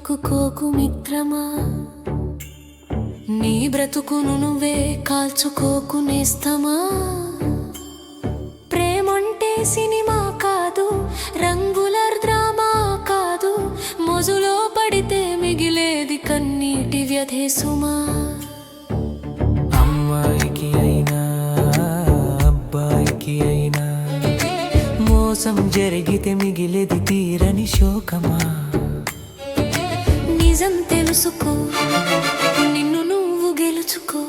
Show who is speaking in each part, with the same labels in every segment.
Speaker 1: చిక్కుకోకు మిత్రమా, నీ బ్రతుకును నువ్వే కాల్చుకోకు నేస్తమా. ప్రేమంటే సినిమా కాదు, రంగుల డ్రామా కాదు, మొజులో పడితే మిగిలేది కన్నీటి వ్యధే సుమా.
Speaker 2: అమ్మాయికి అయినా అబ్బాయికి అయినా మోసం జరిగితే మిగిలేది తీరని శోకమా.
Speaker 1: నిజం తెలుసుకో, నిన్ను నువ్వు గెలుచుకో.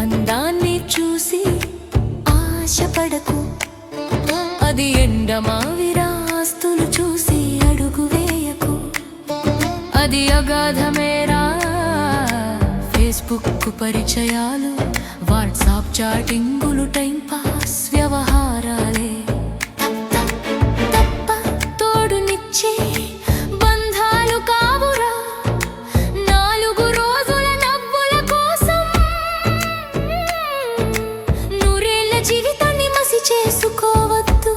Speaker 1: అందాన్ని చూసి ఆశపడకు, అది ఎండమావిరా. ఆస్తులు చూసి అడుగు వేయకు, అది అగాధమేరా. ఫేస్బుక్ పరిచయాలు, వాట్సాప్ చాటింగులు, టైం పాస్ వ్యవహారాలే తప్ప తోడునిచ్చే బంధాలు కావురా. 4 రోజుల నవ్వుల కోసం నూరేళ్ల జీవితాన్ని మసి చేసుకోవద్దు.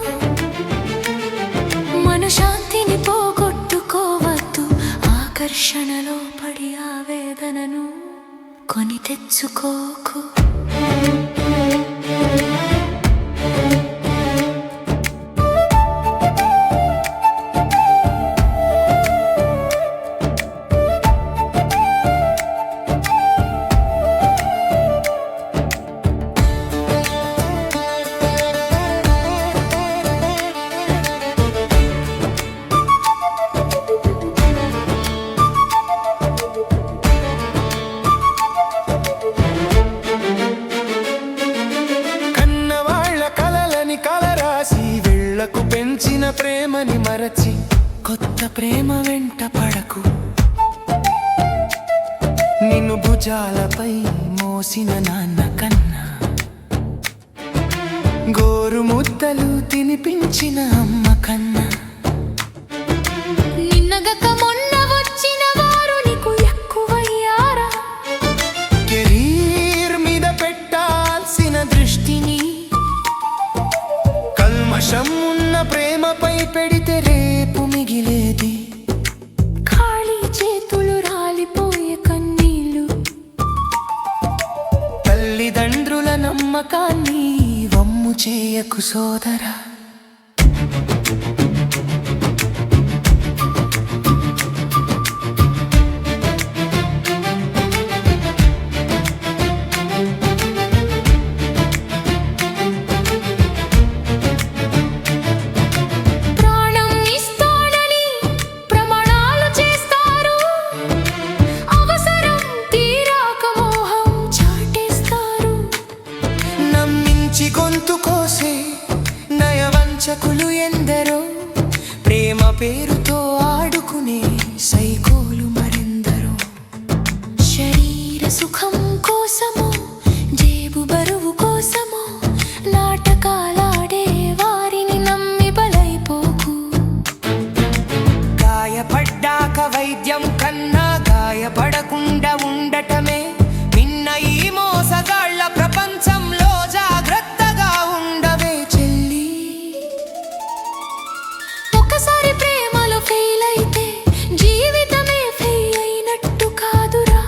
Speaker 1: మన శాంతిని పోగొట్టుకోవద్దు. ఆకర్షణలో పడి ఆవేదనను కొని తెచ్చుకోకు.
Speaker 2: పెంచిన ప్రేమని మరచి కొత్త ప్రేమ వెంట పడకు. నిన్ను భుజాలపై మోసిన నాన్న కన్నా, గోరు ముద్దలు తినిపించిన అమ్మ కన్నా,
Speaker 1: నిన్నగక మొన్న వచ్చిన వారు నీకు ఎక్కువయ్యారా.
Speaker 2: కెరీర్ మీద పెట్టాల్సిన దృష్టిని కల్మషం ఉన్న ప్రేమపై పెడితే రేపు మిగిలేది
Speaker 1: ఖాళీ చేతులు, రాలిపోయే కన్నీళ్ళు.
Speaker 2: తల్లిదండ్రుల నమ్మకాన్ని వమ్ము చేయకు సోదరా. గొంతు కోసే నయవంచకులు ఎందరో, ప్రేమ పేరుతో ఆడుకునే సైకోలు మరెందరో. శరీర సుఖం కోసమో, జేబు బరువు కోసమో నాటకాలాడే వారిని నమ్మి బలైపోకు. గాయపడ్డాక వైద్యం కన్నా గాయపడకుండా ఉండటమే నిన్న ఈ మోసగాళ్ల ప్రపంచంలో.
Speaker 1: ఒకసారి ప్రేమలో ఫెయిల్ అయితే జీవితమే ఫెయిల్ అయినట్టు కాదురా.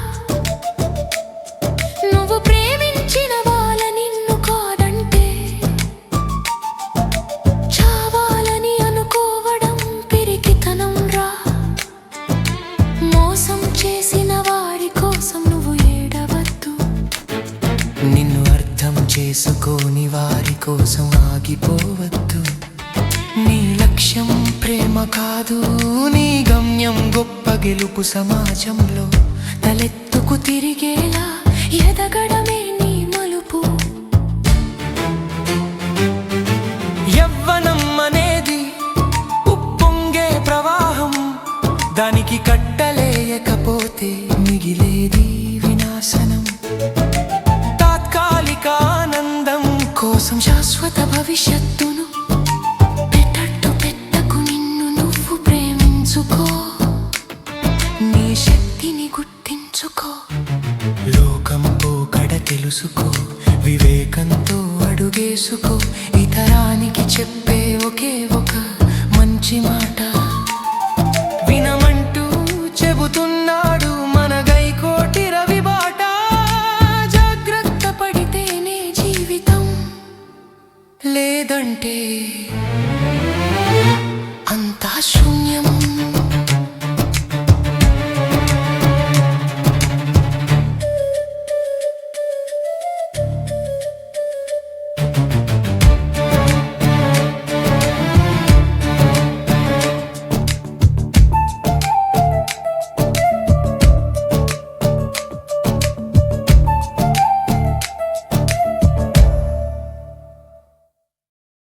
Speaker 1: నువ్వు ప్రేమించిన వాళ్ళ నిన్ను కాదంటే చావాలని అనుకోవడం పిరికితనం రా. మోసం చేసిన వారి కోసం నువ్వు ఏడవద్దు.
Speaker 2: నిన్ను అర్థం చేసుకోని వారి కోసం ఆగిపోవద్దు. నీ లక్ష్యం ప్రేమ కాదు, నీ గమ్యం గొప్ప గెలుపు. సమాజంలో తలెత్తుకు తిరిగేలా ఎదగడమే నీ మలుపు. యవ్వనం అనేది ఉప్పొంగే ప్రవాహం, దానికి కట్టలేయకపోతే మిగిలేది వినాశనం. తాత్కాలిక ఆనందం కోసం శాశ్వత
Speaker 1: భవిష్యత్తును పెట్టట్టు పెట్టకు, నిన్ను నువ్వు ప్రేమించుకో, నీ శక్తిని గుర్తించుకో.
Speaker 2: లోకం పోకడ తెలుసుకో, వివేకంతో అడుగేసుకో. ఇతరానికి చెప్పే ఒకే ఒక మంచి మాట వినమంటూ చెబుతున్నాడు మన గైకోటి రవిబాట.
Speaker 1: జాగ్రత్త పడితేనే జీవితం,
Speaker 2: లేదంటే